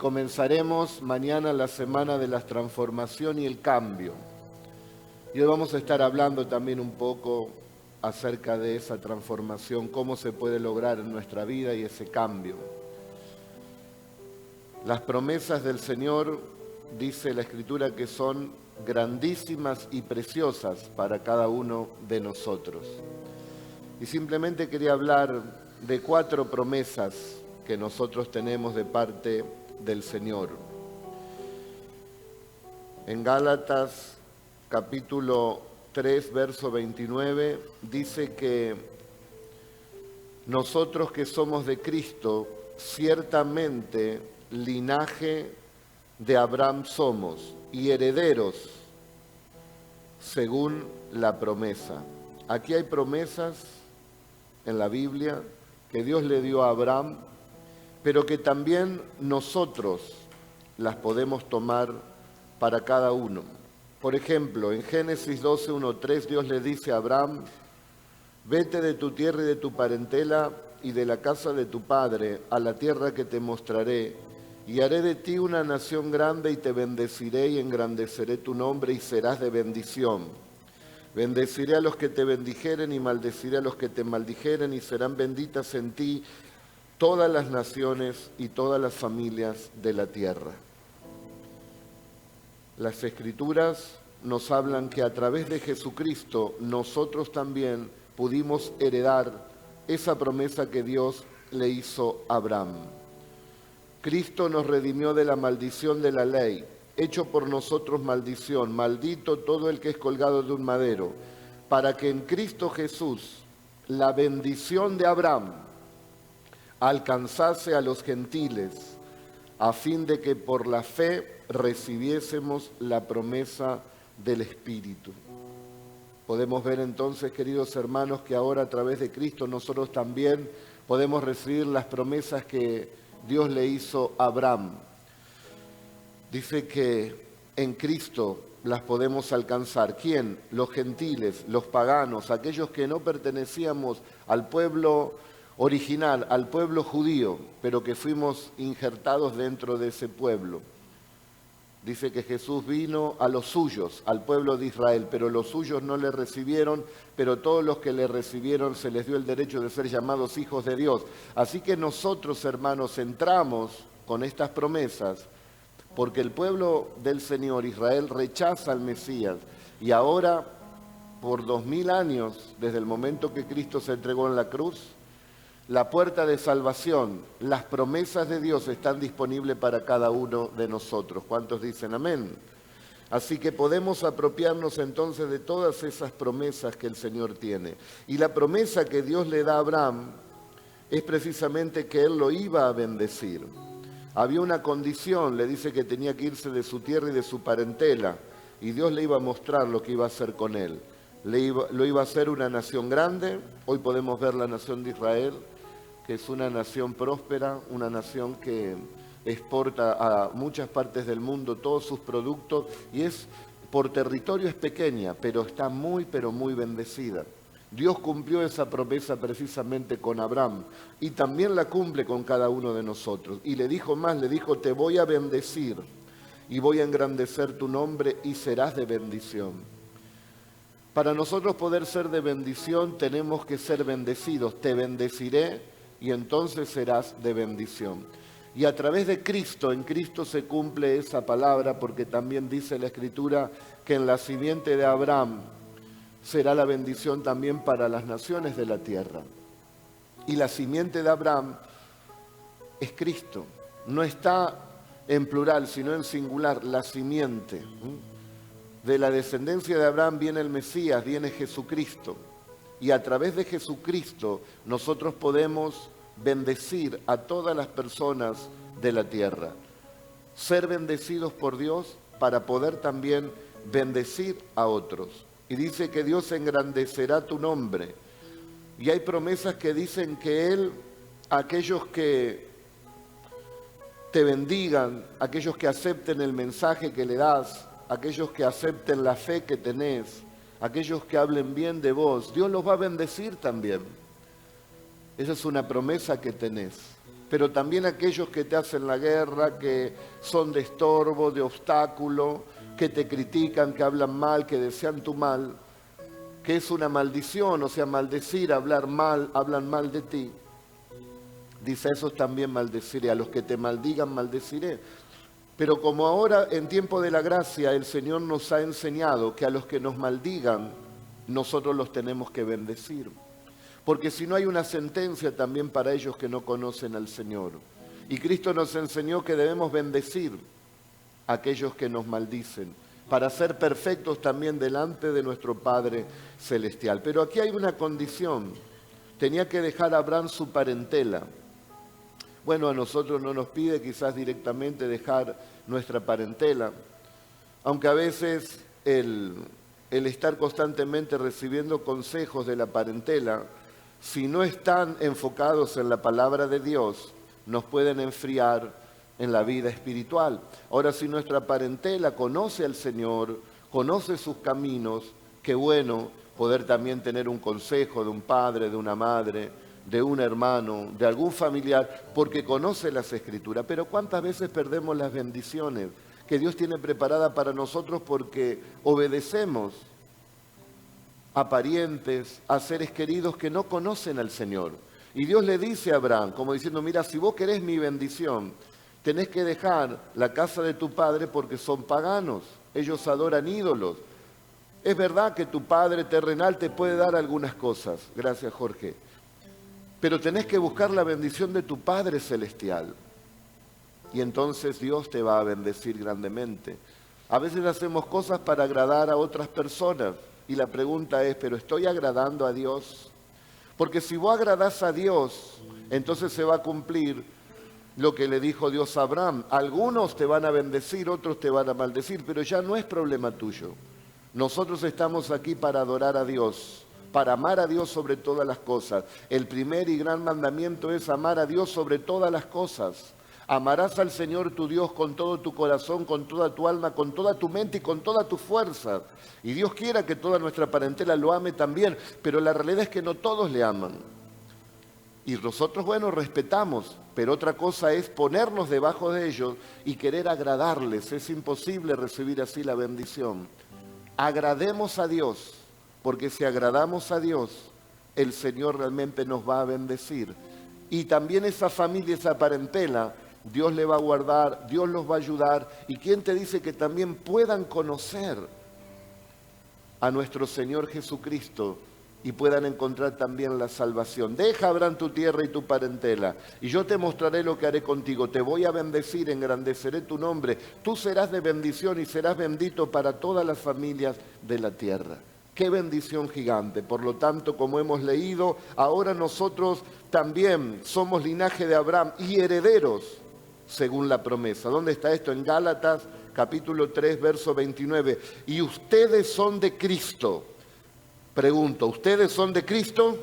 comenzaremos mañana la semana de la transformación y el cambio. Y hoy vamos a estar hablando también un poco acerca de esa transformación, cómo se puede lograr en nuestra vida y ese cambio. Las promesas del Señor, dice la Escritura, que son grandísimas y preciosas para cada uno de nosotros. Y simplemente quería hablar de 4 promesas que nosotros tenemos de parte del Señor. En Gálatas capítulo 3, verso 29, dice que nosotros que somos de Cristo, ciertamente linaje de Abraham somos y herederos según la promesa. Aquí hay promesas en la Biblia que Dios le dio a Abraham, pero que también nosotros las podemos tomar para cada uno. Por ejemplo, en Génesis 12, 1, 3, Dios le dice a Abraham: vete de tu tierra y de tu parentela y de la casa de tu padre a la tierra que te mostraré, y haré de ti una nación grande y te bendeciré y engrandeceré tu nombre y serás de bendición. Bendeciré a los que te bendijeren y maldeciré a los que te maldijeren, y serán benditas en ti todas las naciones y todas las familias de la tierra. Las Escrituras nos hablan que a través de Jesucristo nosotros también pudimos heredar esa promesa que Dios le hizo a Abraham. Cristo nos redimió de la maldición de la ley, hecho por nosotros maldición, maldito todo el que es colgado de un madero, para que en Cristo Jesús la bendición de Abraham alcanzase a los gentiles, a fin de que por la fe recibiésemos la promesa del Espíritu. Podemos ver entonces, queridos hermanos, que ahora a través de Cristo nosotros también podemos recibir las promesas que Dios le hizo a Abraham. Dice que en Cristo las podemos alcanzar. ¿Quién? Los gentiles, los paganos, aquellos que no pertenecíamos al pueblo original, al pueblo judío, pero que fuimos injertados dentro de ese pueblo. Dice que Jesús vino a los suyos, al pueblo de Israel, pero los suyos no le recibieron, pero todos los que le recibieron se les dio el derecho de ser llamados hijos de Dios. Así que nosotros, hermanos, entramos con estas promesas porque el pueblo del Señor, Israel, rechaza al Mesías. Y ahora, por 2000 años, desde el momento que Cristo se entregó en la cruz, la puerta de salvación, las promesas de Dios están disponibles para cada uno de nosotros. ¿Cuántos dicen amén? Así que podemos apropiarnos entonces de todas esas promesas que el Señor tiene. Y la promesa que Dios le da a Abraham es precisamente que Él lo iba a bendecir. Había una condición, le dice que tenía que irse de su tierra y de su parentela, y Dios le iba a mostrar lo que iba a hacer con él. Lo iba a hacer una nación grande. Hoy podemos ver la nación de Israel, que es una nación próspera, una nación que exporta a muchas partes del mundo todos sus productos, y por territorio es pequeña, pero está muy bendecida. Dios cumplió esa promesa precisamente con Abraham y también la cumple con cada uno de nosotros. Y le dijo más, le dijo: te voy a bendecir y voy a engrandecer tu nombre y serás de bendición. Para nosotros poder ser de bendición tenemos que ser bendecidos. Te bendeciré y entonces serás de bendición. Y a través de Cristo, en Cristo se cumple esa palabra, porque también dice la Escritura que en la simiente de Abraham será la bendición también para las naciones de la tierra. Y la simiente de Abraham es Cristo. No está en plural, sino en singular, la simiente. De la descendencia de Abraham viene el Mesías, viene Jesucristo. Y a través de Jesucristo nosotros podemos bendecir a todas las personas de la tierra. Ser bendecidos por Dios para poder también bendecir a otros. Y dice que Dios engrandecerá tu nombre. Y hay promesas que dicen que Él, aquellos que te bendigan, aquellos que acepten el mensaje que le das, aquellos que acepten la fe que tenés, aquellos que hablen bien de vos, Dios los va a bendecir también. Esa es una promesa que tenés. pero también aquellos que te hacen la guerra, que son de estorbo, de obstáculo, que te critican, que hablan mal, que desean tu mal, que es una maldición, o sea, maldecir, hablar mal, hablan mal de ti. Dice, a esos también maldeciré, a los que te maldigan maldeciré. Pero como ahora en tiempo de la gracia el Señor nos ha enseñado que a los que nos maldigan, nosotros los tenemos que bendecir. Porque si no hay una sentencia también para ellos que no conocen al Señor. Y Cristo nos enseñó que debemos bendecir a aquellos que nos maldicen, para ser perfectos también delante de nuestro Padre Celestial. Pero aquí hay una condición, tenía que dejar a Abraham su parentela. Bueno, a nosotros no nos pide quizás directamente dejar nuestra parentela, aunque a veces el estar constantemente recibiendo consejos de la parentela, si no están enfocados en la palabra de Dios, nos pueden enfriar en la vida espiritual. Ahora, si nuestra parentela conoce al Señor, conoce sus caminos, qué bueno poder también tener un consejo de un padre, de una madre, de un hermano, de algún familiar, porque conoce las Escrituras. Pero ¿cuántas veces perdemos las bendiciones que Dios tiene preparadas para nosotros porque obedecemos a parientes, a seres queridos que no conocen al Señor? Y Dios le dice a Abraham, como diciendo, mira, si vos querés mi bendición, tenés que dejar la casa de tu padre porque son paganos, ellos adoran ídolos. Es verdad que tu padre terrenal te puede dar algunas cosas, gracias Jorge, pero tenés que buscar la bendición de tu Padre Celestial. Y entonces Dios te va a bendecir grandemente. A veces hacemos cosas para agradar a otras personas. Y la pregunta es, ¿pero estoy agradando a Dios? Porque si vos agradás a Dios, entonces se va a cumplir lo que le dijo Dios a Abraham. Algunos te van a bendecir, otros te van a maldecir, pero ya no es problema tuyo. Nosotros estamos aquí para adorar a Dios, para amar a Dios sobre todas las cosas. El primer y gran mandamiento es amar a Dios sobre todas las cosas. Amarás al Señor tu Dios con todo tu corazón, con toda tu alma, con toda tu mente y con toda tu fuerza. Y Dios quiera que toda nuestra parentela lo ame también, pero la realidad es que no todos le aman. Y nosotros, bueno, respetamos, pero otra cosa es ponernos debajo de ellos y querer agradarles. Es imposible recibir así la bendición. Agrademos a Dios, porque si agradamos a Dios, el Señor realmente nos va a bendecir. Y también esa familia, esa parentela, Dios le va a guardar, Dios los va a ayudar. ¿Y quién te dice que también puedan conocer a nuestro Señor Jesucristo y puedan encontrar también la salvación? Deja, Abraham, tu tierra y tu parentela, y yo te mostraré lo que haré contigo. Te voy a bendecir, engrandeceré tu nombre. Tú serás de bendición y serás bendito para todas las familias de la tierra. ¡Qué bendición gigante! Por lo tanto, como hemos leído, ahora nosotros también somos linaje de Abraham y herederos según la promesa. ¿Dónde está esto? En Gálatas capítulo 3, verso 29. Y ustedes son de Cristo. Pregunto, ¿ustedes son de Cristo?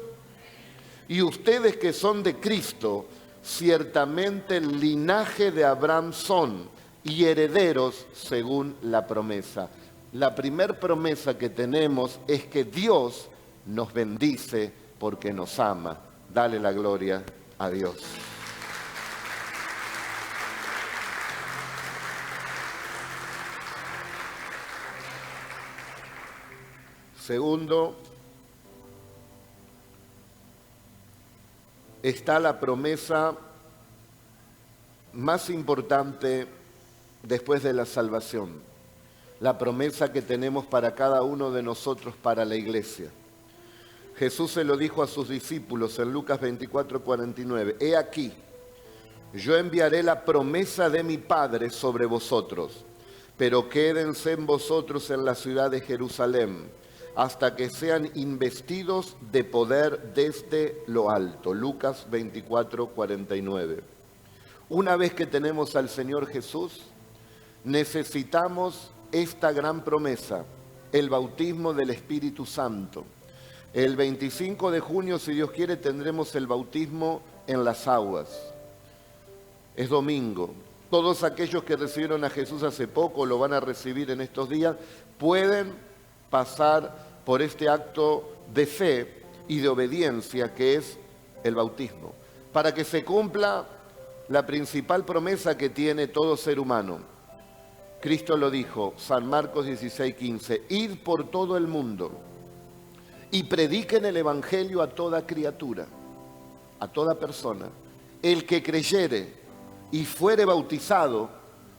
Y ustedes que son de Cristo, ciertamente el linaje de Abraham son y herederos según la promesa. La primer promesa que tenemos es que Dios nos bendice porque nos ama. Dale la gloria a Dios. Segundo, está la promesa más importante después de la salvación. La promesa que tenemos para cada uno de nosotros, para la iglesia. Jesús se lo dijo a sus discípulos en Lucas 24, 49. He aquí, yo enviaré la promesa de mi Padre sobre vosotros, pero quédense en vosotros en la ciudad de Jerusalén, hasta que sean investidos de poder desde lo alto. Lucas 24, 49. Una vez que tenemos al Señor Jesús, necesitamos esta gran promesa, el bautismo del Espíritu Santo. El 25 de junio, si Dios quiere, tendremos el bautismo en las aguas. Es domingo. Todos aquellos que recibieron a Jesús hace poco, lo van a recibir en estos días, pueden pasar por este acto de fe y de obediencia que es el bautismo. Para que se cumpla la principal promesa que tiene todo ser humano. Cristo lo dijo, San Marcos 16:15, id por todo el mundo y prediquen el evangelio a toda criatura, a toda persona. El que creyere y fuere bautizado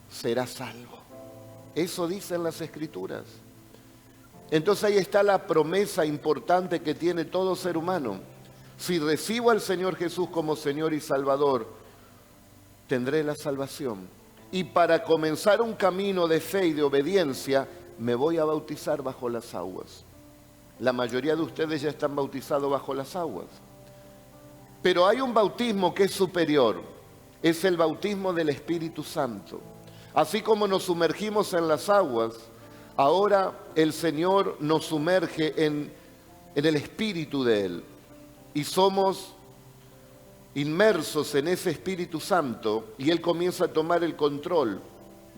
será salvo. Eso dicen las Escrituras. Entonces ahí está la promesa importante que tiene todo ser humano. Si recibo al Señor Jesús como Señor y Salvador, tendré la salvación. Y para comenzar un camino de fe y de obediencia, me voy a bautizar bajo las aguas. La mayoría de ustedes ya están bautizados bajo las aguas. Pero hay un bautismo que es superior. Es el bautismo del Espíritu Santo. Así como nos sumergimos en las aguas, ahora el Señor nos sumerge en el Espíritu de Él. Y somos inmersos en ese Espíritu Santo y Él comienza a tomar el control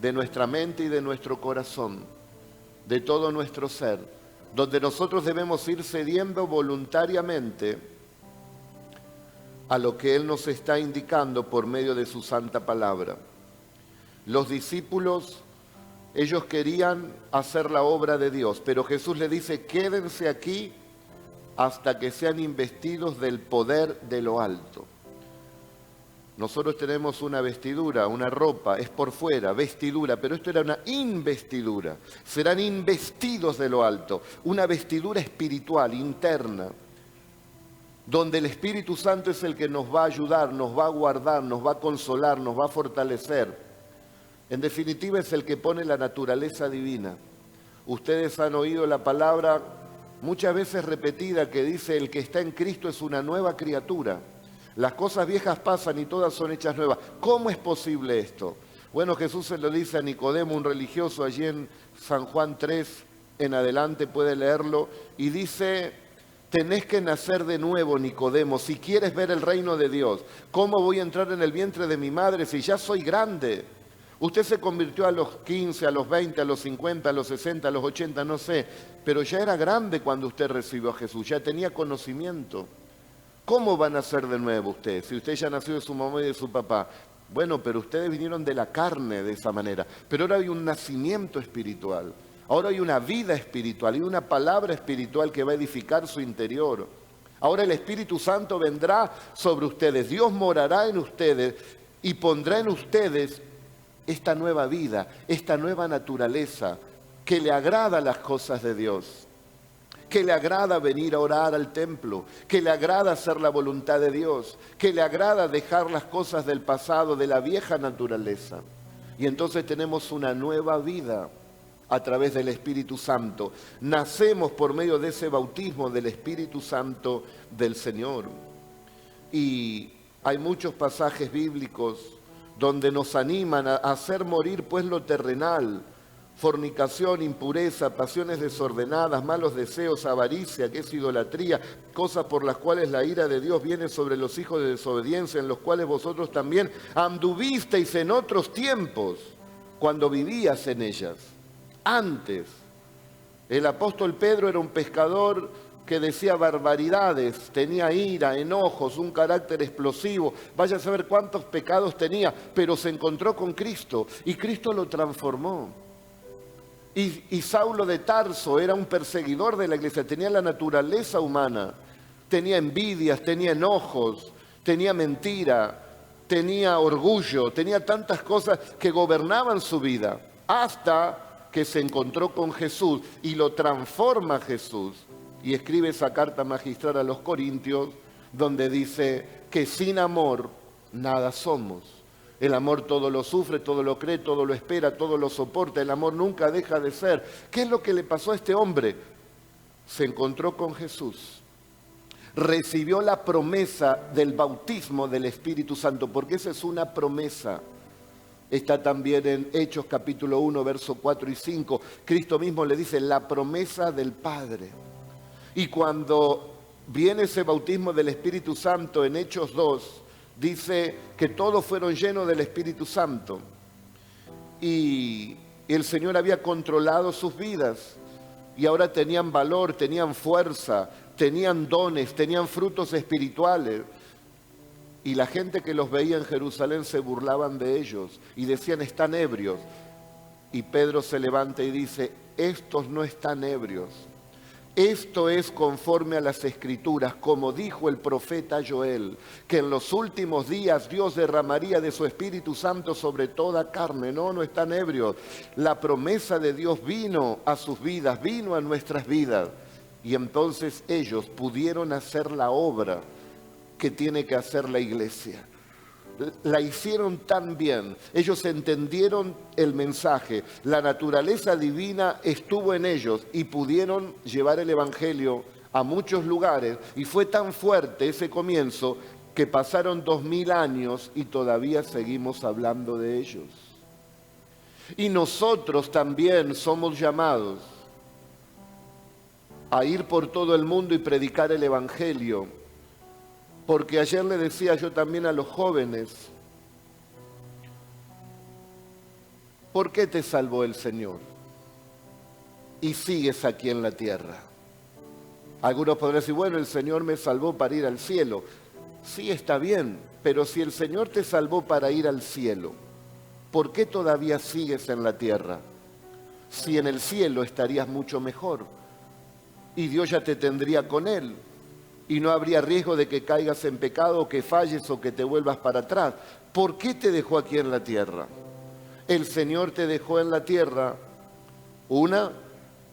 de nuestra mente y de nuestro corazón, de todo nuestro ser, donde nosotros debemos ir cediendo voluntariamente a lo que Él nos está indicando por medio de su santa palabra. Los discípulos, ellos querían hacer la obra de Dios, pero Jesús les dice, quédense aquí hasta que sean investidos del poder de lo alto. Nosotros tenemos una vestidura, una ropa, es por fuera, vestidura, pero esto era una investidura. Serán investidos de lo alto, una vestidura espiritual, interna, donde el Espíritu Santo es el que nos va a ayudar, nos va a guardar, nos va a consolar, nos va a fortalecer. En definitiva es el que pone la naturaleza divina. Ustedes han oído la palabra muchas veces repetida que dice, el que está en Cristo es una nueva criatura. Las cosas viejas pasan y todas son hechas nuevas. ¿Cómo es posible esto? Bueno, Jesús se lo dice a Nicodemo, un religioso, allí en San Juan 3, en adelante puede leerlo, y dice, tenés que nacer de nuevo, Nicodemo, si quieres ver el reino de Dios. ¿Cómo voy a entrar en el vientre de mi madre si ya soy grande? Usted se convirtió a los 15, a los 20, a los 50, a los 60, a los 80, no sé, pero ya era grande cuando usted recibió a Jesús, ya tenía conocimiento. ¿Cómo van a nacer de nuevo ustedes? Si usted ya nació de su mamá y de su papá. Bueno, pero ustedes vinieron de la carne de esa manera. Pero ahora hay un nacimiento espiritual. Ahora hay una vida espiritual y una palabra espiritual que va a edificar su interior. Ahora el Espíritu Santo vendrá sobre ustedes. Dios morará en ustedes y pondrá en ustedes esta nueva vida, esta nueva naturaleza que le agrada las cosas de Dios. Que le agrada venir a orar al templo, que le agrada hacer la voluntad de Dios, que le agrada dejar las cosas del pasado, de la vieja naturaleza. Y entonces tenemos una nueva vida a través del Espíritu Santo. Nacemos por medio de ese bautismo del Espíritu Santo del Señor. Y hay muchos pasajes bíblicos donde nos animan a hacer morir pues lo terrenal, fornicación, impureza, pasiones desordenadas, malos deseos, avaricia, que es idolatría, cosas por las cuales la ira de Dios viene sobre los hijos de desobediencia, en los cuales vosotros también anduvisteis en otros tiempos, cuando vivías en ellas. Antes, el apóstol Pedro era un pescador que decía barbaridades, tenía ira, enojos, un carácter explosivo, vaya a saber cuántos pecados tenía, pero se encontró con Cristo y Cristo lo transformó. Y Saulo de Tarso era un perseguidor de la iglesia, tenía la naturaleza humana, tenía envidias, tenía enojos, tenía mentira, tenía orgullo, tenía tantas cosas que gobernaban su vida, hasta que se encontró con Jesús y lo transforma Jesús. Y escribe esa carta magistral a los Corintios, donde dice que sin amor nada somos. El amor todo lo sufre, todo lo cree, todo lo espera, todo lo soporta. El amor nunca deja de ser. ¿Qué es lo que le pasó a este hombre? Se encontró con Jesús. Recibió la promesa del bautismo del Espíritu Santo, porque esa es una promesa. Está también en Hechos capítulo 1, versos 4 y 5. Cristo mismo le dice, la promesa del Padre. Y cuando viene ese bautismo del Espíritu Santo en Hechos 2, dice que todos fueron llenos del Espíritu Santo y el Señor había controlado sus vidas y ahora tenían valor, tenían fuerza, tenían dones, tenían frutos espirituales. Y la gente que los veía en Jerusalén se burlaban de ellos y decían, están ebrios. Y Pedro se levanta y dice, estos no están ebrios. Esto es conforme a las Escrituras, como dijo el profeta Joel, que en los últimos días Dios derramaría de su Espíritu Santo sobre toda carne. No están ebrios. La promesa de Dios vino a sus vidas, vino a nuestras vidas. Y entonces ellos pudieron hacer la obra que tiene que hacer la iglesia. La hicieron tan bien, ellos entendieron el mensaje, la naturaleza divina estuvo en ellos y pudieron llevar el Evangelio a muchos lugares, y fue tan fuerte ese comienzo que pasaron 2000 años y todavía seguimos hablando de ellos. Y nosotros también somos llamados a ir por todo el mundo y predicar el Evangelio. Porque ayer le decía yo también a los jóvenes, ¿por qué te salvó el Señor? Y sigues aquí en la tierra. Algunos podrán decir, bueno, el Señor me salvó para ir al cielo. Sí, está bien, pero si el Señor te salvó para ir al cielo, ¿por qué todavía sigues en la tierra? Si en el cielo estarías mucho mejor y Dios ya te tendría con Él. Y no habría riesgo de que caigas en pecado, o que falles o que te vuelvas para atrás. ¿Por qué te dejó aquí en la tierra? El Señor te dejó en la tierra,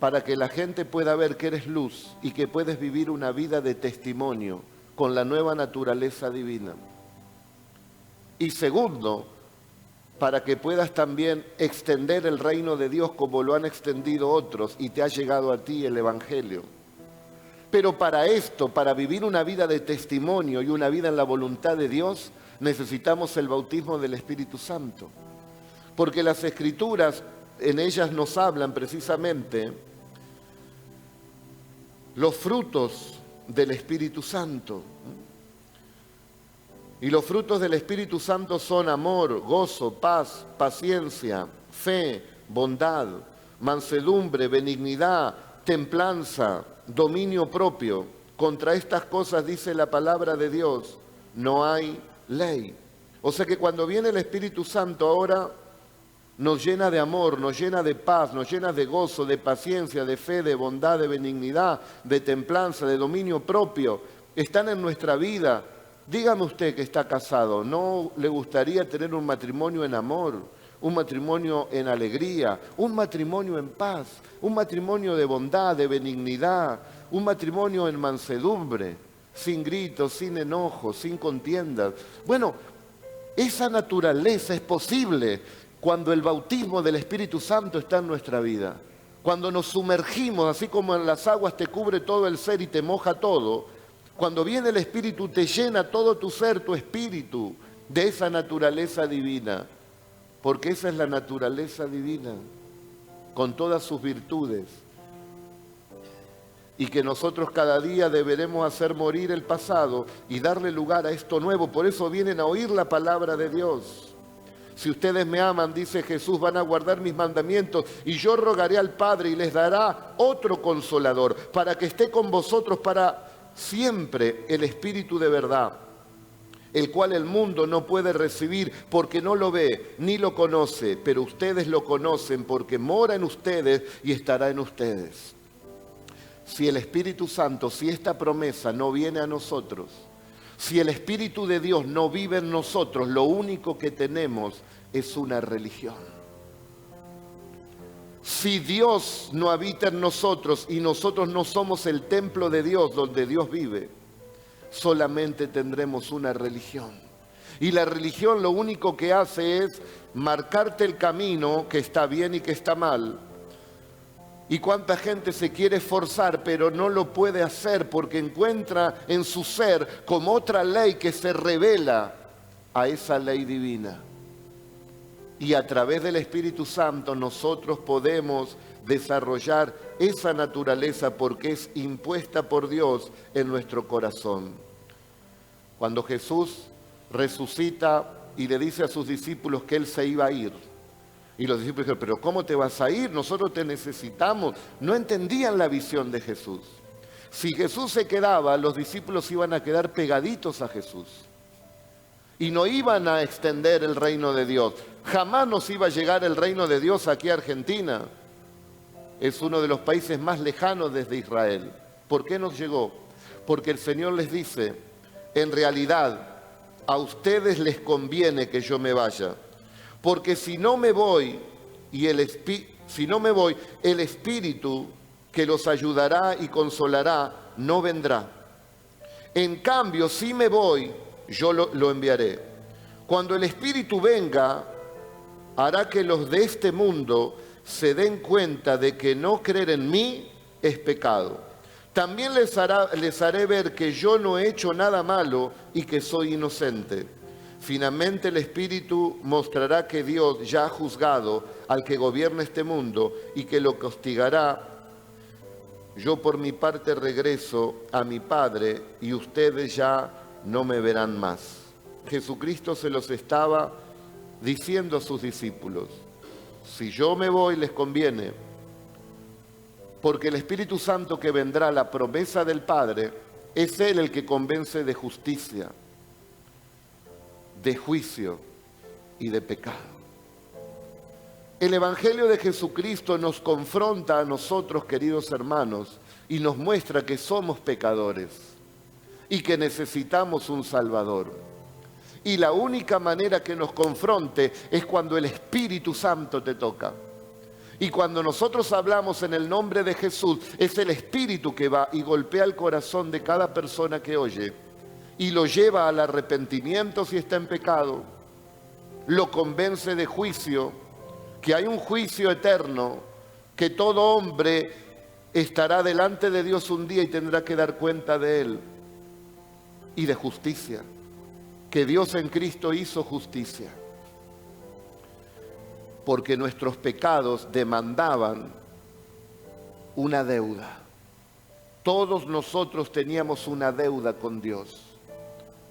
para que la gente pueda ver que eres luz y que puedes vivir una vida de testimonio con la nueva naturaleza divina. Y segundo, para que puedas también extender el reino de Dios como lo han extendido otros y te ha llegado a ti el Evangelio. Pero para esto, para vivir una vida de testimonio y una vida en la voluntad de Dios, necesitamos el bautismo del Espíritu Santo. Porque las Escrituras, en ellas nos hablan precisamente los frutos del Espíritu Santo. Y los frutos del Espíritu Santo son amor, gozo, paz, paciencia, fe, bondad, mansedumbre, benignidad, templanza, dominio propio. Contra estas cosas dice la palabra de Dios, no hay ley. O sea que cuando viene el Espíritu Santo ahora nos llena de amor, nos llena de paz, nos llena de gozo, de paciencia, de fe, de bondad, de benignidad, de templanza, de dominio propio. Están en nuestra vida. Dígame usted que está casado, ¿no le gustaría tener un matrimonio en amor, un matrimonio en alegría, un matrimonio en paz, un matrimonio de bondad, de benignidad, un matrimonio en mansedumbre, sin gritos, sin enojos, sin contiendas? Bueno, esa naturaleza es posible cuando el bautismo del Espíritu Santo está en nuestra vida. Cuando nos sumergimos, así como en las aguas te cubre todo el ser y te moja todo, cuando viene el Espíritu te llena todo tu ser, tu espíritu, de esa naturaleza divina. Porque esa es la naturaleza divina, con todas sus virtudes. Y que nosotros cada día deberemos hacer morir el pasado y darle lugar a esto nuevo. Por eso vienen a oír la palabra de Dios. Si ustedes me aman, dice Jesús, van a guardar mis mandamientos y yo rogaré al Padre y les dará otro consolador para que esté con vosotros para siempre, el Espíritu de verdad, el cual el mundo no puede recibir porque no lo ve ni lo conoce, pero ustedes lo conocen porque mora en ustedes y estará en ustedes. Si el Espíritu Santo, si esta promesa no viene a nosotros, si el Espíritu de Dios no vive en nosotros, lo único que tenemos es una religión. Si Dios no habita en nosotros y nosotros no somos el templo de Dios donde Dios vive, solamente tendremos una religión. Y la religión lo único que hace es marcarte el camino que está bien y que está mal. Y cuánta gente se quiere esforzar, pero no lo puede hacer porque encuentra en su ser como otra ley que se revela a esa ley divina. Y a través del Espíritu Santo nosotros podemos desarrollar esa naturaleza porque es impuesta por Dios en nuestro corazón. Cuando Jesús resucita y le dice a sus discípulos que Él se iba a ir, y los discípulos dijeron, pero ¿cómo te vas a ir? Nosotros te necesitamos. No entendían la visión de Jesús. Si Jesús se quedaba, los discípulos iban a quedar pegaditos a Jesús. y no iban a extender el reino de Dios. Jamás nos iba a llegar el reino de Dios aquí a Argentina. Es uno de los países más lejanos desde Israel. ¿Por qué nos llegó? Porque el Señor les dice, en realidad, a ustedes les conviene que yo me vaya, porque si no me voy, el Espíritu que los ayudará y consolará no vendrá. En cambio, si me voy, yo lo enviaré. Cuando el Espíritu venga, hará que los de este mundo se den cuenta de que no creer en mí es pecado. También les haré ver que yo no he hecho nada malo y que soy inocente. Finalmente el Espíritu mostrará que Dios ya ha juzgado al que gobierna este mundo y que lo castigará. Yo por mi parte regreso a mi Padre y ustedes ya no me verán más. Jesucristo se los estaba diciendo a sus discípulos. Si yo me voy les conviene, porque el Espíritu Santo que vendrá, la promesa del Padre, es Él el que convence de justicia, de juicio y de pecado. El Evangelio de Jesucristo nos confronta a nosotros, queridos hermanos, y nos muestra que somos pecadores y que necesitamos un Salvador. Y la única manera que nos confronte es cuando el Espíritu Santo te toca. Y cuando nosotros hablamos en el nombre de Jesús, es el Espíritu que va y golpea el corazón de cada persona que oye y lo lleva al arrepentimiento si está en pecado, lo convence de juicio, que hay un juicio eterno, que todo hombre estará delante de Dios un día y tendrá que dar cuenta de él, y de justicia, que Dios en Cristo hizo justicia, porque nuestros pecados demandaban una deuda. Todos nosotros teníamos una deuda con Dios.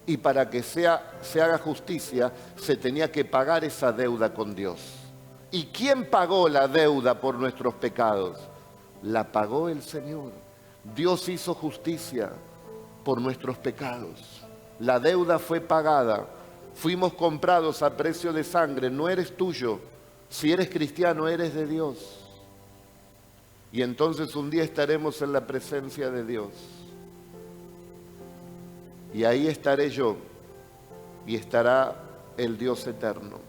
Y para que se haga justicia, se tenía que pagar esa deuda con Dios. ¿Y quién pagó la deuda por nuestros pecados? La pagó el Señor. Dios hizo justicia por nuestros pecados. La deuda fue pagada. Fuimos comprados a precio de sangre. No eres tuyo. Si eres cristiano, eres de Dios. Y entonces un día estaremos en la presencia de Dios. Y ahí estaré yo, y estará el Dios eterno.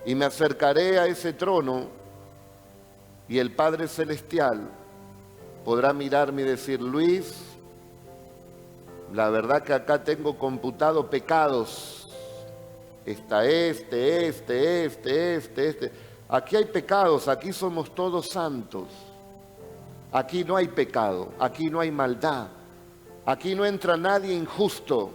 Y me acercaré a ese trono, y el Padre Celestial podrá mirarme y decir, Luis, la verdad que acá tengo computado pecados. Está este. Aquí hay pecados, aquí somos todos santos. Aquí no hay pecado, aquí no hay maldad. Aquí no entra nadie injusto.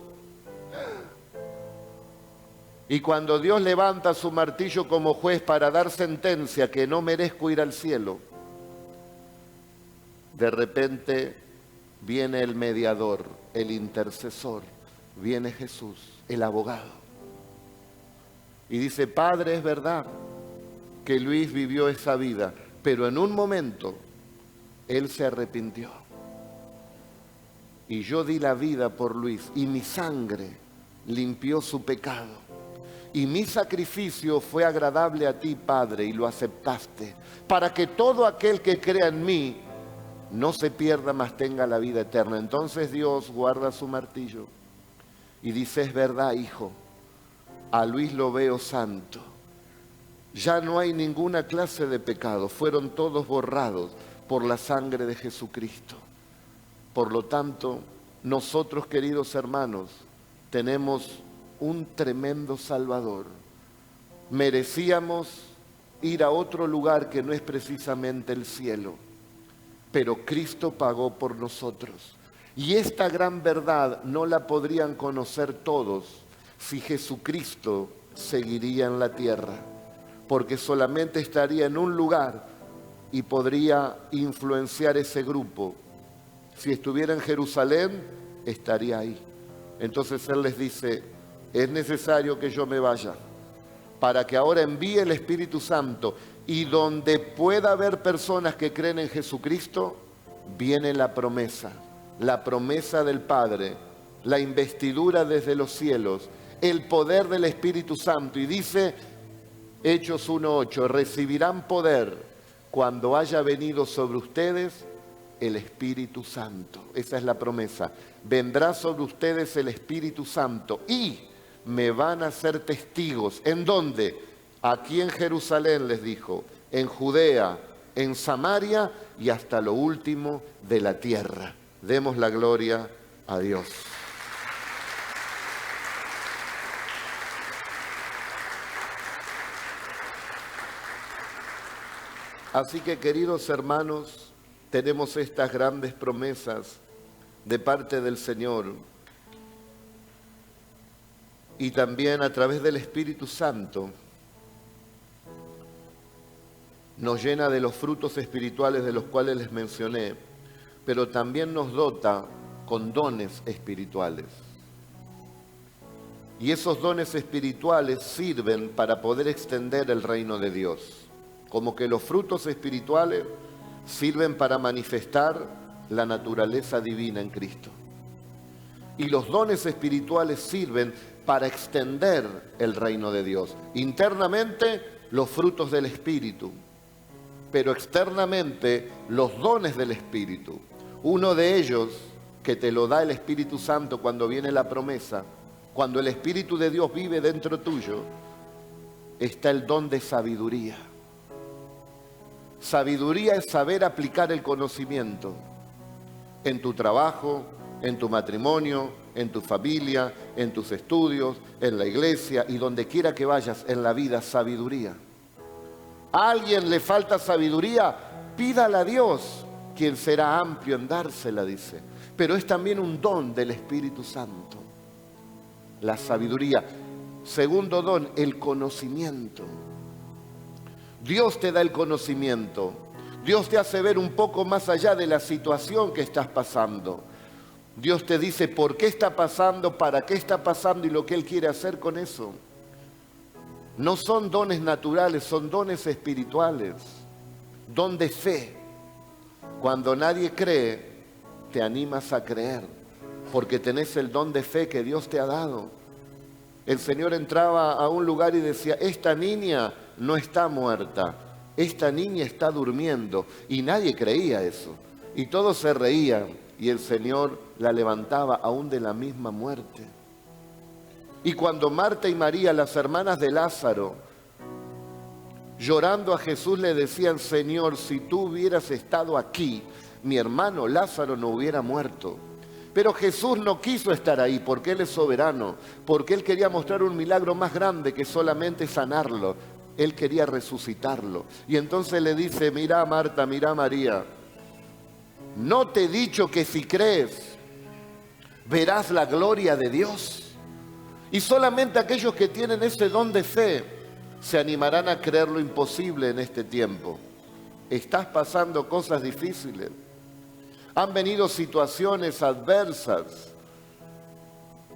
Y cuando Dios levanta su martillo como juez para dar sentencia que no merezco ir al cielo, de repente viene el mediador, el intercesor, viene Jesús, el abogado. Y dice, Padre, es verdad que Luis vivió esa vida, pero en un momento él se arrepintió. Y yo di la vida por Luis, y mi sangre limpió su pecado. Y mi sacrificio fue agradable a ti, Padre, y lo aceptaste, para que todo aquel que crea en mí no se pierda, mas tenga la vida eterna. Entonces Dios guarda su martillo y dice, es verdad, hijo, a Luis lo veo santo. Ya no hay ninguna clase de pecado, fueron todos borrados por la sangre de Jesucristo. Por lo tanto, nosotros, queridos hermanos, tenemos un tremendo Salvador. Merecíamos ir a otro lugar que no es precisamente el cielo, pero Cristo pagó por nosotros. Y esta gran verdad no la podrían conocer todos si Jesucristo seguiría en la tierra, porque solamente estaría en un lugar y podría influenciar ese grupo. Si estuviera en Jerusalén, estaría ahí. Entonces Él les dice, es necesario que yo me vaya, para que ahora envíe el Espíritu Santo, y donde pueda haber personas que creen en Jesucristo, viene la promesa del Padre, la investidura desde los cielos, el poder del Espíritu Santo. Y dice Hechos 1:8, recibirán poder cuando haya venido sobre ustedes el Espíritu Santo. Esa es la promesa. Vendrá sobre ustedes el Espíritu Santo y me van a ser testigos. ¿En dónde? Aquí en Jerusalén, les dijo, en Judea, en Samaria y hasta lo último de la tierra. Demos la gloria a Dios. Así que, queridos hermanos, tenemos estas grandes promesas de parte del Señor y también a través del Espíritu Santo nos llena de los frutos espirituales de los cuales les mencioné, pero también nos dota con dones espirituales. Y esos dones espirituales sirven para poder extender el reino de Dios. Como que los frutos espirituales sirven para manifestar la naturaleza divina en Cristo. Y los dones espirituales sirven para extender el reino de Dios. Internamente, los frutos del Espíritu, pero externamente, los dones del Espíritu. Uno de ellos, que te lo da el Espíritu Santo cuando viene la promesa, cuando el Espíritu de Dios vive dentro tuyo, está el don de sabiduría. Sabiduría es saber aplicar el conocimiento en tu trabajo, en tu matrimonio, en tu familia, en tus estudios, en la iglesia y donde quiera que vayas en la vida, sabiduría. ¿A alguien le falta sabiduría? Pídala a Dios, quien será amplio en dársela, dice. Pero es también un don del Espíritu Santo, la sabiduría. Segundo don, el conocimiento. Dios te da el conocimiento. Dios te hace ver un poco más allá de la situación que estás pasando. Dios te dice por qué está pasando, para qué está pasando y lo que Él quiere hacer con eso. No son dones naturales, son dones espirituales. Don de fe. Cuando nadie cree, te animas a creer, porque tenés el don de fe que Dios te ha dado. El Señor entraba a un lugar y decía, esta niña no está muerta, esta niña está durmiendo. Y nadie creía eso. Y todos se reían y el Señor la levantaba aún de la misma muerte. Y cuando Marta y María, las hermanas de Lázaro, llorando a Jesús le decían, Señor, si tú hubieras estado aquí, mi hermano Lázaro no hubiera muerto. Pero Jesús no quiso estar ahí porque Él es soberano, porque Él quería mostrar un milagro más grande que solamente sanarlo. Él quería resucitarlo. Y entonces le dice, mira Marta, mira María, ¿no te he dicho que si crees verás la gloria de Dios? Y solamente aquellos que tienen ese don de fe se animarán a creer lo imposible en este tiempo. Estás pasando cosas difíciles. Han venido situaciones adversas,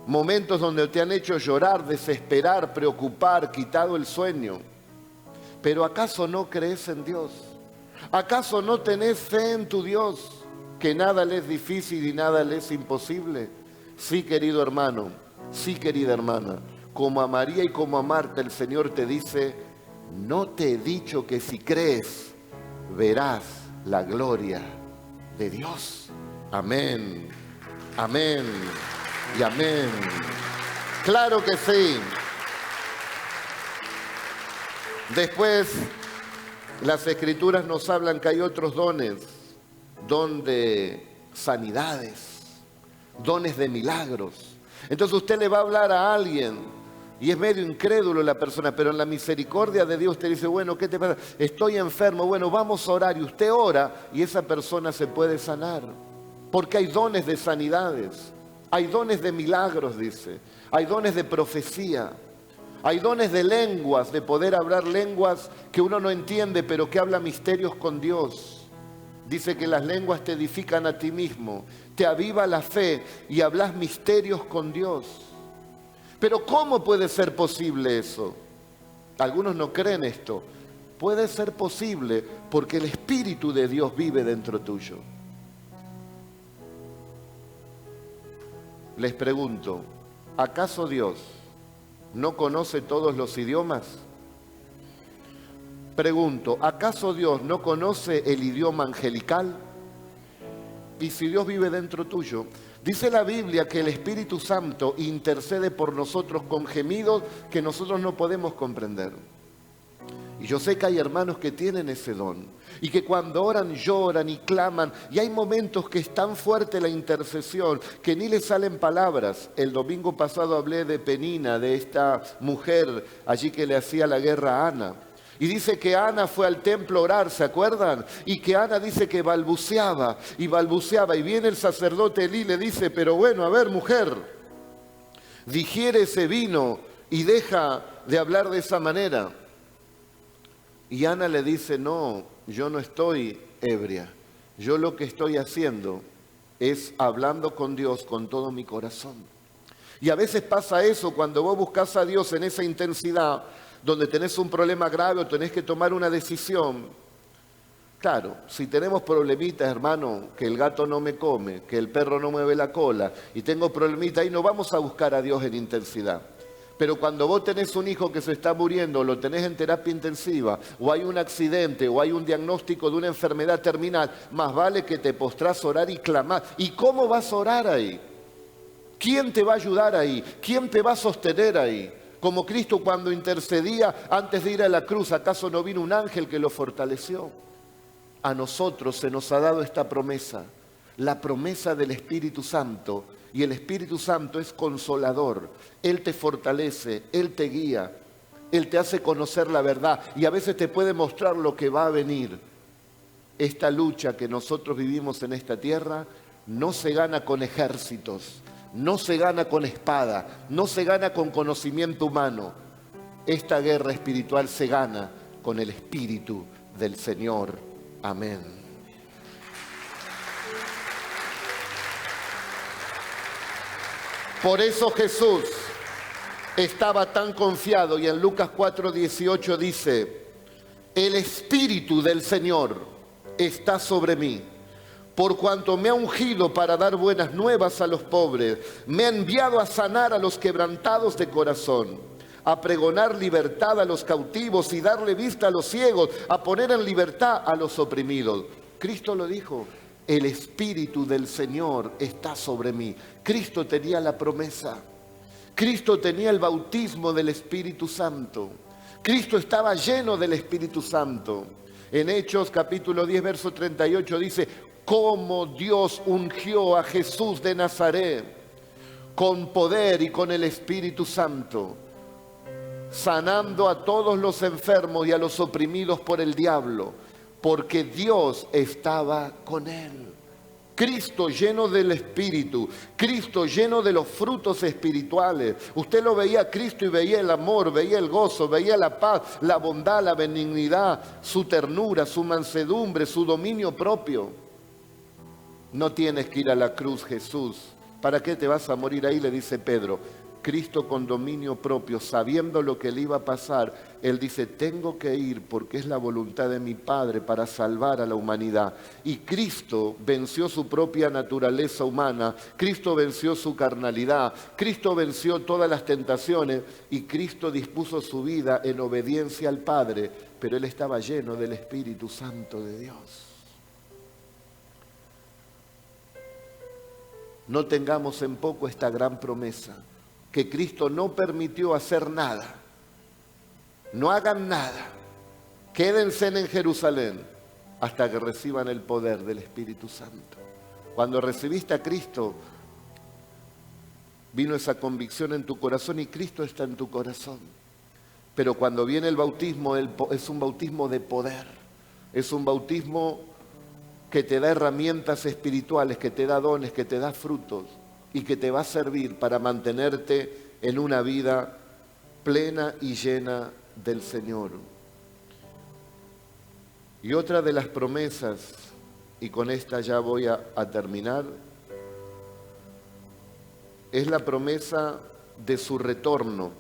momentos donde te han hecho llorar, desesperar, preocupar, quitado el sueño. Pero ¿acaso no crees en Dios? ¿Acaso no tenés fe en tu Dios? Que nada le es difícil y nada le es imposible. Sí, querido hermano, sí, querida hermana, como a María y como a Marta, el Señor te dice, no te he dicho que si crees, verás la gloria de Dios. Amén, amén y amén. Claro que sí. Después, las Escrituras nos hablan que hay otros dones, don de sanidades, dones de milagros. Entonces usted le va a hablar a alguien y es medio incrédulo la persona, pero en la misericordia de Dios te dice, bueno, ¿qué te pasa? Estoy enfermo, bueno, vamos a orar. Y usted ora y esa persona se puede sanar. Porque hay dones de sanidades, hay dones de milagros, dice. Hay dones de profecía, hay dones de lenguas, de poder hablar lenguas que uno no entiende, pero que habla misterios con Dios. Dice que las lenguas te edifican a ti mismo, te aviva la fe y hablas misterios con Dios. Pero ¿cómo puede ser posible eso? Algunos no creen esto. Puede ser posible porque el Espíritu de Dios vive dentro tuyo. Les pregunto, ¿acaso Dios no conoce todos los idiomas? Pregunto, ¿acaso Dios no conoce el idioma angelical? Y si Dios vive dentro tuyo, dice la Biblia que el Espíritu Santo intercede por nosotros con gemidos que nosotros no podemos comprender. Y yo sé que hay hermanos que tienen ese don y que cuando oran lloran y claman, y hay momentos que es tan fuerte la intercesión que ni les salen palabras. El domingo pasado hablé de Penina, de esta mujer allí que le hacía la guerra a Ana. Y dice que Ana fue al templo a orar, ¿se acuerdan? Y que Ana dice que balbuceaba, y viene el sacerdote Elí y le dice, pero bueno, a ver, mujer, digiere ese vino y deja de hablar de esa manera. Y Ana le dice, no, yo no estoy ebria, yo lo que estoy haciendo es hablando con Dios con todo mi corazón. Y a veces pasa eso cuando vos buscás a Dios en esa intensidad, donde tenés un problema grave o tenés que tomar una decisión. Claro, si tenemos problemitas, hermano, que el gato no me come, que el perro no mueve la cola, y tengo problemitas, ahí no vamos a buscar a Dios en intensidad. Pero cuando vos tenés un hijo que se está muriendo, lo tenés en terapia intensiva, o hay un accidente, o hay un diagnóstico de una enfermedad terminal, más vale que te postrás a orar y clamar. ¿Y cómo vas a orar ahí? ¿Quién te va a ayudar ahí? ¿Quién te va a sostener ahí? Como Cristo cuando intercedía antes de ir a la cruz, ¿acaso no vino un ángel que lo fortaleció? A nosotros se nos ha dado esta promesa, la promesa del Espíritu Santo. Y el Espíritu Santo es consolador. Él te fortalece, Él te guía, Él te hace conocer la verdad y a veces te puede mostrar lo que va a venir. Esta lucha que nosotros vivimos en esta tierra no se gana con ejércitos, no se gana con espada, no se gana con conocimiento humano. Esta guerra espiritual se gana con el Espíritu del Señor. Amén. Por eso Jesús estaba tan confiado y en Lucas 4:18 dice, el Espíritu del Señor está sobre mí, por cuanto me ha ungido para dar buenas nuevas a los pobres, me ha enviado a sanar a los quebrantados de corazón, a pregonar libertad a los cautivos y darle vista a los ciegos, a poner en libertad a los oprimidos. Cristo lo dijo, el Espíritu del Señor está sobre mí. Cristo tenía la promesa, Cristo tenía el bautismo del Espíritu Santo, Cristo estaba lleno del Espíritu Santo. En Hechos capítulo 10, verso 38 dice, cómo Dios ungió a Jesús de Nazaret con poder y con el Espíritu Santo, sanando a todos los enfermos y a los oprimidos por el diablo, porque Dios estaba con él. Cristo lleno del Espíritu, Cristo lleno de los frutos espirituales. Usted lo veía a Cristo y veía el amor, veía el gozo, veía la paz, la bondad, la benignidad, su ternura, su mansedumbre, su dominio propio. No tienes que ir a la cruz, Jesús. ¿Para qué te vas a morir ahí? Le dice Pedro. Cristo con dominio propio, sabiendo lo que le iba a pasar, Él dice, tengo que ir porque es la voluntad de mi Padre para salvar a la humanidad. Y Cristo venció su propia naturaleza humana, Cristo venció su carnalidad, Cristo venció todas las tentaciones y Cristo dispuso su vida en obediencia al Padre, pero Él estaba lleno del Espíritu Santo de Dios. No tengamos en poco esta gran promesa, que Cristo no permitió hacer nada. No hagan nada. Quédense en Jerusalén hasta que reciban el poder del Espíritu Santo. Cuando recibiste a Cristo, vino esa convicción en tu corazón y Cristo está en tu corazón. Pero cuando viene el bautismo, es un bautismo de poder. Es un bautismo que te da herramientas espirituales, que te da dones, que te da frutos y que te va a servir para mantenerte en una vida plena y llena del Señor. Y otra de las promesas, y con esta ya voy a terminar, es la promesa de su retorno.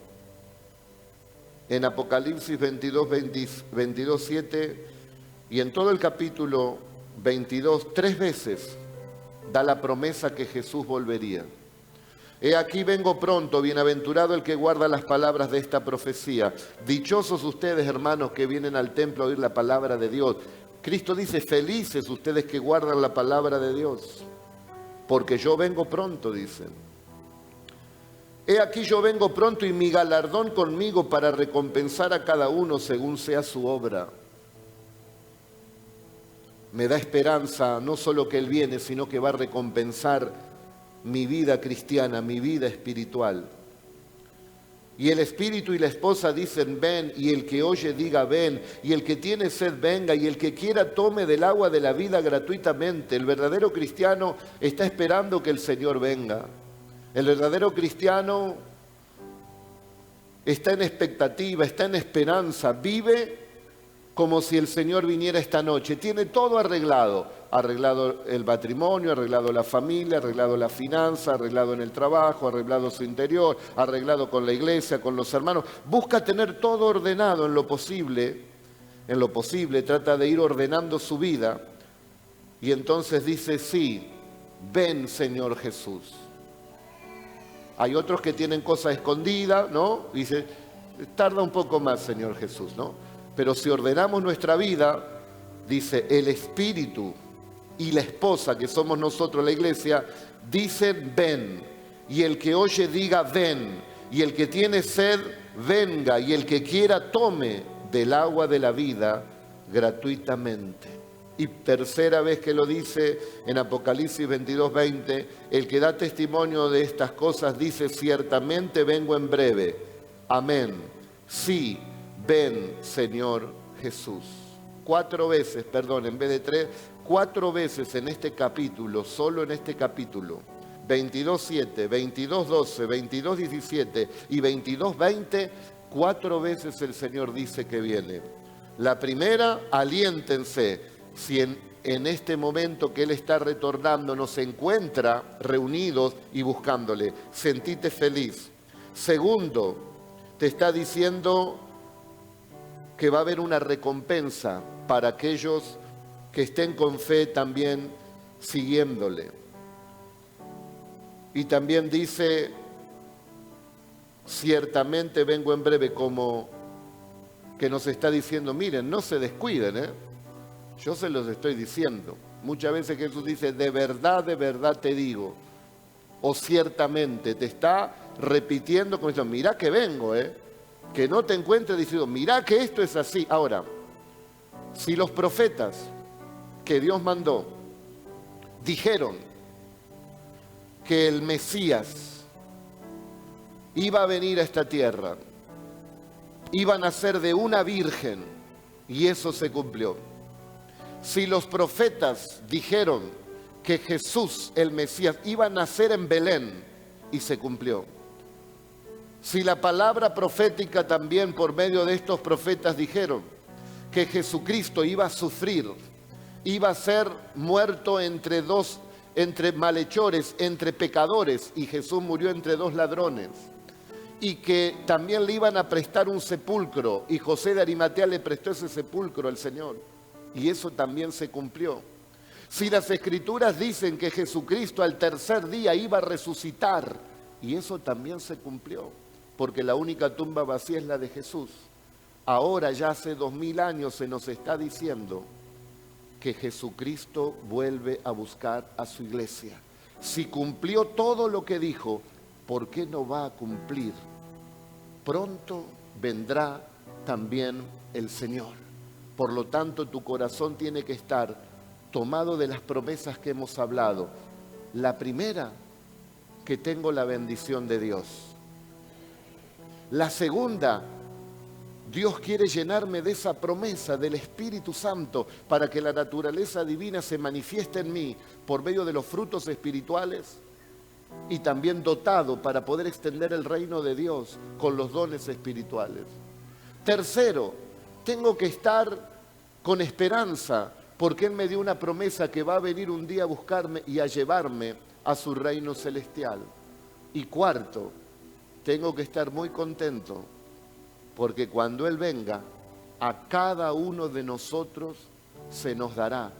En Apocalipsis 22, 7 y en todo el capítulo 22, 3 veces da la promesa que Jesús volvería. He aquí vengo pronto, bienaventurado el que guarda las palabras de esta profecía. Dichosos ustedes, hermanos, que vienen al templo a oír la palabra de Dios. Cristo dice, felices ustedes que guardan la palabra de Dios, porque yo vengo pronto, dicen. He aquí yo vengo pronto y mi galardón conmigo para recompensar a cada uno según sea su obra. Me da esperanza no solo que Él viene, sino que va a recompensar mi vida cristiana, mi vida espiritual. Y el espíritu y la esposa dicen ven, y el que oye diga ven, y el que tiene sed venga, y el que quiera tome del agua de la vida gratuitamente. El verdadero cristiano está esperando que el Señor venga. El verdadero cristiano está en expectativa, está en esperanza, vive como si el Señor viniera esta noche. Tiene todo arreglado. Arreglado el matrimonio, arreglado la familia, arreglado la finanza, arreglado en el trabajo, arreglado su interior, arreglado con la iglesia, con los hermanos. Busca tener todo ordenado en lo posible, trata de ir ordenando su vida. Y entonces dice, sí, ven Señor Jesús. Hay otros que tienen cosas escondidas, ¿no? Dice, tarda un poco más Señor Jesús, ¿no? Pero si ordenamos nuestra vida, dice, el Espíritu y la esposa, que somos nosotros la iglesia, dicen ven, y el que oye diga ven, y el que tiene sed venga, y el que quiera tome del agua de la vida gratuitamente. Y tercera vez que lo dice en Apocalipsis 22:20, el que da testimonio de estas cosas dice, ciertamente vengo en breve. Amén. Sí, ven Señor Jesús. 4 veces, perdón, en vez de 3, 4 veces en este capítulo, solo en este capítulo, 22:7, 22:12, 22:17 y 22:20, 4 veces el Señor dice que viene. La primera, aliéntense, si en este momento que Él está retornando nos encuentra reunidos y buscándole, sentite feliz. Segundo, te está diciendo que va a haber una recompensa para aquellos que estén con fe también siguiéndole. Y también dice, ciertamente vengo en breve, como que nos está diciendo, miren, no se descuiden, yo se los estoy diciendo. Muchas veces Jesús dice, de verdad te digo, o ciertamente, te está repitiendo como diciendo, mirá que vengo, que no te encuentres diciendo, mirá que esto es así. Ahora, si los profetas que Dios mandó dijeron que el Mesías iba a venir a esta tierra, iba a nacer de una virgen, y eso se cumplió. Si los profetas dijeron que Jesús, el Mesías, iba a nacer en Belén, y se cumplió. Si la palabra profética también por medio de estos profetas dijeron que Jesucristo iba a sufrir, iba a ser muerto entre malhechores, entre pecadores, y Jesús murió entre 2 ladrones, y que también le iban a prestar un sepulcro, y José de Arimatea le prestó ese sepulcro al Señor, y eso también se cumplió. Si las Escrituras dicen que Jesucristo al tercer día iba a resucitar, y eso también se cumplió, porque la única tumba vacía es la de Jesús. Ahora, ya hace 2000 años, se nos está diciendo que Jesucristo vuelve a buscar a su iglesia. Si cumplió todo lo que dijo, ¿por qué no va a cumplir? Pronto vendrá también el Señor. Por lo tanto, tu corazón tiene que estar tomado de las promesas que hemos hablado. La primera, que tengo la bendición de Dios. La segunda, Dios quiere llenarme de esa promesa del Espíritu Santo para que la naturaleza divina se manifieste en mí por medio de los frutos espirituales, y también dotado para poder extender el reino de Dios con los dones espirituales. Tercero, tengo que estar con esperanza porque Él me dio una promesa que va a venir un día a buscarme y a llevarme a su reino celestial. Y cuarto, tengo que estar muy contento porque cuando Él venga, a cada uno de nosotros se nos dará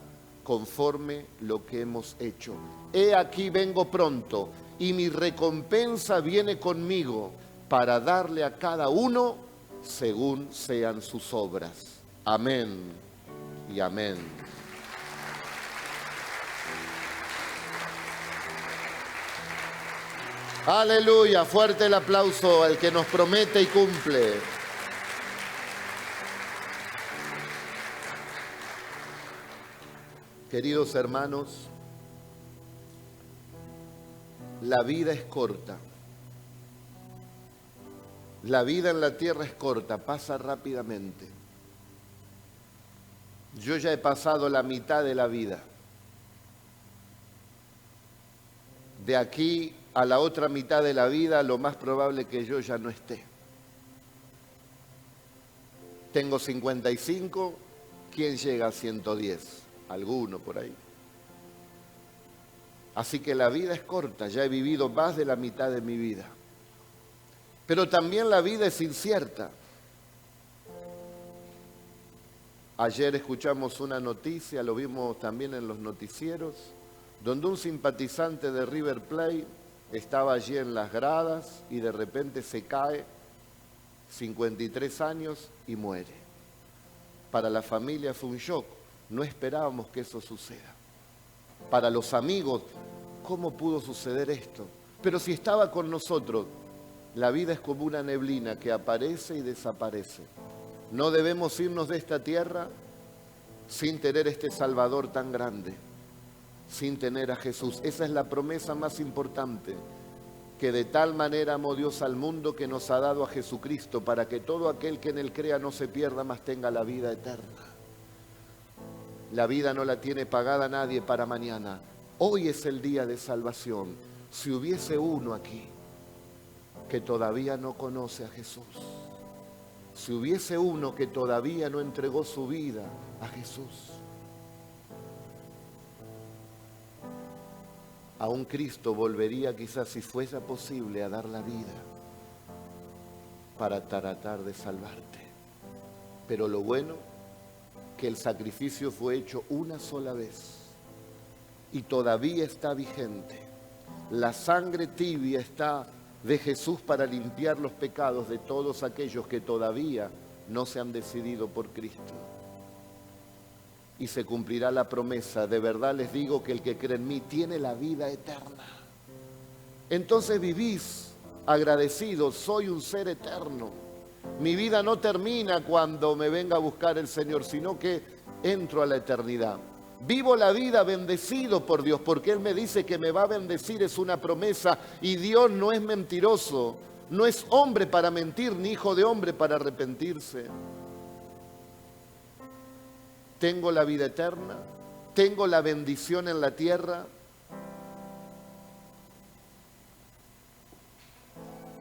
conforme lo que hemos hecho. He aquí vengo pronto, y mi recompensa viene conmigo para darle a cada uno según sean sus obras. Amén y amén. Aleluya, fuerte el aplauso al que nos promete y cumple. Queridos hermanos, la vida es corta. La vida en la tierra es corta, pasa rápidamente. Yo ya he pasado la mitad de la vida. De aquí a la otra mitad de la vida, lo más probable es que yo ya no esté. Tengo 55, ¿quién llega a 110? Alguno por ahí. Así que la vida es corta, ya he vivido más de la mitad de mi vida. Pero también la vida es incierta. Ayer escuchamos una noticia, lo vimos también en los noticieros, donde un simpatizante de River Plate estaba allí en las gradas y de repente se cae, 53 años, y muere. Para la familia fue un shock, no esperábamos que eso suceda. Para los amigos, ¿cómo pudo suceder esto? Pero si estaba con nosotros, la vida es como una neblina que aparece y desaparece. No debemos irnos de esta tierra sin tener este Salvador tan grande, sin tener a Jesús. Esa es la promesa más importante, que de tal manera amó Dios al mundo que nos ha dado a Jesucristo, para que todo aquel que en él crea no se pierda, mas tenga la vida eterna. La vida no la tiene pagada nadie para mañana. Hoy es el día de salvación. Si hubiese uno aquí que todavía no conoce a Jesús, si hubiese uno que todavía no entregó su vida a Jesús, aún Cristo volvería, quizás si fuese posible, a dar la vida para tratar de salvarte. Pero lo bueno, que el sacrificio fue hecho una sola vez y todavía está vigente. La sangre tibia está de Jesús para limpiar los pecados de todos aquellos que todavía no se han decidido por Cristo. Y se cumplirá la promesa: de verdad les digo que el que cree en mí tiene la vida eterna. Entonces vivís agradecidos: soy un ser eterno. Mi vida no termina cuando me venga a buscar el Señor, sino que entro a la eternidad. Vivo la vida bendecido por Dios, porque Él me dice que me va a bendecir, es una promesa, y Dios no es mentiroso, no es hombre para mentir, ni hijo de hombre para arrepentirse. Tengo la vida eterna, tengo la bendición en la tierra.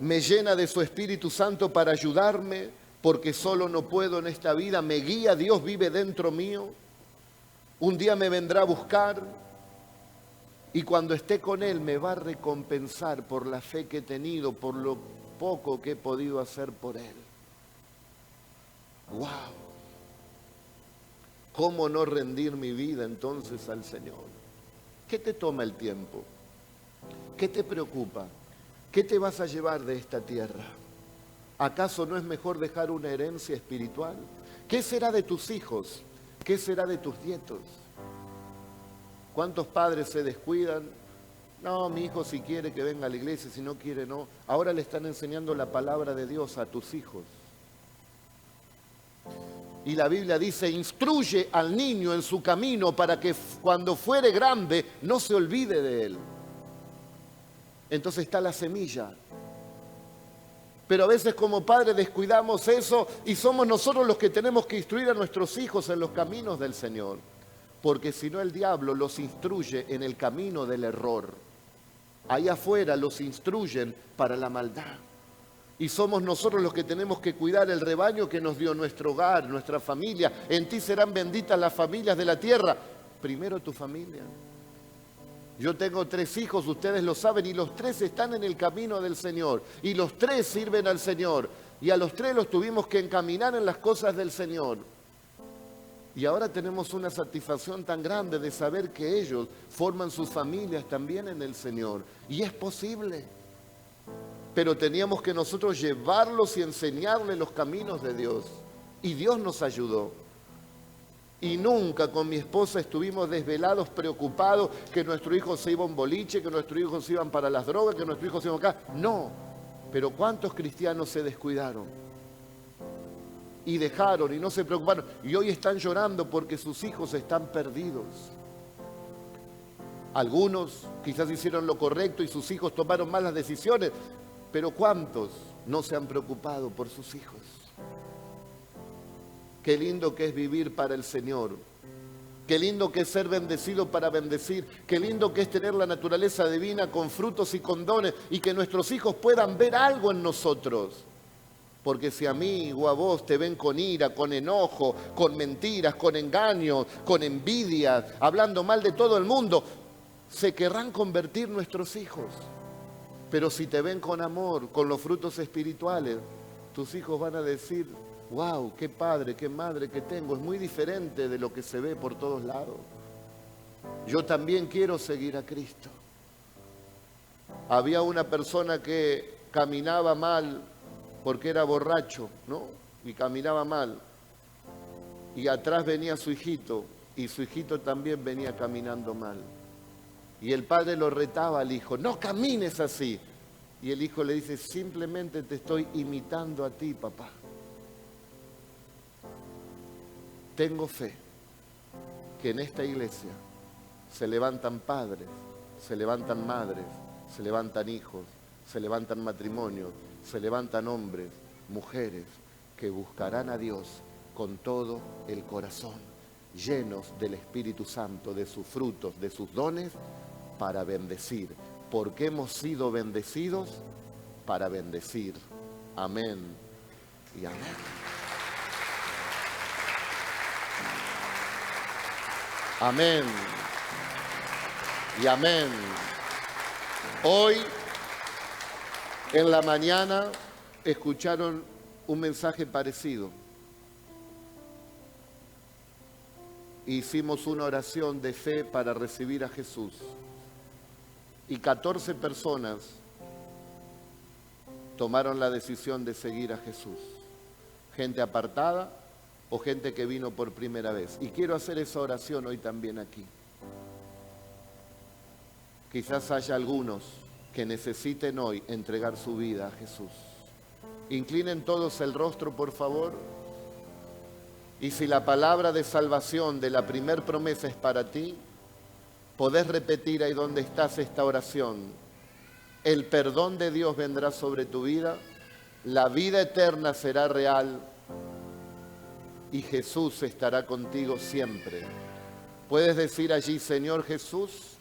Me llena de su Espíritu Santo para ayudarme, porque solo no puedo en esta vida. Me guía, Dios vive dentro mío. Un día me vendrá a buscar y cuando esté con Él me va a recompensar por la fe que he tenido, por lo poco que he podido hacer por Él. ¡Wow! ¿Cómo no rendir mi vida entonces al Señor? ¿Qué te toma el tiempo? ¿Qué te preocupa? ¿Qué te vas a llevar de esta tierra? ¿Acaso no es mejor dejar una herencia espiritual? ¿Qué será de tus hijos? ¿Qué será de tus nietos? ¿Cuántos padres se descuidan? No, mi hijo si quiere que venga a la iglesia, si no quiere no. Ahora le están enseñando la palabra de Dios a tus hijos. Y la Biblia dice: instruye al niño en su camino para que cuando fuere grande no se olvide de él. Entonces está la semilla. Pero a veces como padres descuidamos eso y somos nosotros los que tenemos que instruir a nuestros hijos en los caminos del Señor. Porque si no, el diablo los instruye en el camino del error. Allá afuera los instruyen para la maldad. Y somos nosotros los que tenemos que cuidar el rebaño que nos dio nuestro hogar, nuestra familia. En ti serán benditas las familias de la tierra. Primero tu familia. Yo tengo 3 hijos, ustedes lo saben, y los 3 están en el camino del Señor. Y los 3 sirven al Señor. Y a los 3 los tuvimos que encaminar en las cosas del Señor. Y ahora tenemos una satisfacción tan grande de saber que ellos forman sus familias también en el Señor. Y es posible. Pero teníamos que nosotros llevarlos y enseñarles los caminos de Dios. Y Dios nos ayudó. Y nunca con mi esposa estuvimos desvelados, preocupados, que nuestro hijo se iba a un boliche, que nuestros hijos se iban para las drogas, que nuestros hijos se iban acá. No. Pero ¿cuántos cristianos se descuidaron? Y dejaron y no se preocuparon. Y hoy están llorando porque sus hijos están perdidos. Algunos quizás hicieron lo correcto y sus hijos tomaron malas decisiones. Pero ¿cuántos no se han preocupado por sus hijos? Qué lindo que es vivir para el Señor. Qué lindo que es ser bendecido para bendecir. Qué lindo que es tener la naturaleza divina con frutos y con dones y que nuestros hijos puedan ver algo en nosotros. Porque si a mí o a vos te ven con ira, con enojo, con mentiras, con engaños, con envidia, hablando mal de todo el mundo, se querrán convertir nuestros hijos. Pero si te ven con amor, con los frutos espirituales, tus hijos van a decir, wow, qué padre, qué madre que tengo. Es muy diferente de lo que se ve por todos lados. Yo también quiero seguir a Cristo. Había una persona que caminaba mal porque era borracho, ¿no? Y caminaba mal. Y atrás venía su hijito, y su hijito también venía caminando mal. Y el padre lo retaba al hijo, no camines así. Y el hijo le dice, simplemente te estoy imitando a ti, papá. Tengo fe que en esta iglesia se levantan padres, se levantan madres, se levantan hijos, se levantan matrimonios, se levantan hombres, mujeres que buscarán a Dios con todo el corazón, llenos del Espíritu Santo, de sus frutos, de sus dones, para bendecir. Porque hemos sido bendecidos para bendecir. Amén y amén. Amén y amén. Hoy, en la mañana, escucharon un mensaje parecido. Hicimos una oración de fe para recibir a Jesús. Y 14 personas tomaron la decisión de seguir a Jesús. Gente apartada o gente que vino por primera vez. Y quiero hacer esa oración hoy también aquí. Quizás haya algunos que necesiten hoy entregar su vida a Jesús. Inclinen todos el rostro, por favor. Y si la palabra de salvación de la primer promesa es para ti, podés repetir ahí donde estás esta oración. El perdón de Dios vendrá sobre tu vida, la vida eterna será real y Jesús estará contigo siempre. Puedes decir allí, Señor Jesús,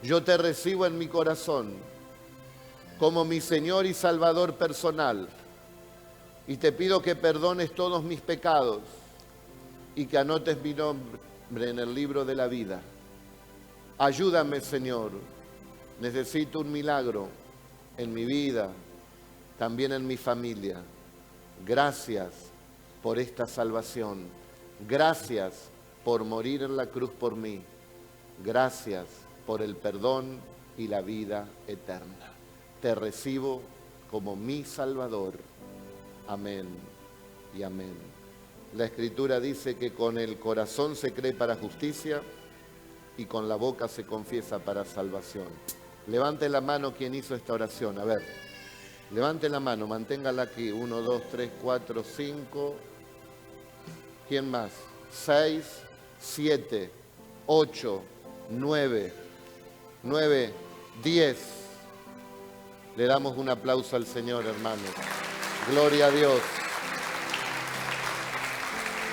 yo te recibo en mi corazón como mi Señor y Salvador personal y te pido que perdones todos mis pecados y que anotes mi nombre en el libro de la vida. Ayúdame, Señor, necesito un milagro en mi vida, también en mi familia. Gracias por esta salvación. Gracias por morir en la cruz por mí. Gracias por el perdón y la vida eterna. Te recibo como mi Salvador. Amén y amén. La Escritura dice que con el corazón se cree para justicia y con la boca se confiesa para salvación. Levante la mano quien hizo esta oración. A ver, levante la mano, manténgala aquí. 1, 2, 3, 4, 5. ¿Quién más? 6, 7, 8, 9, 10. Le damos un aplauso al Señor, hermanos. Gloria a Dios.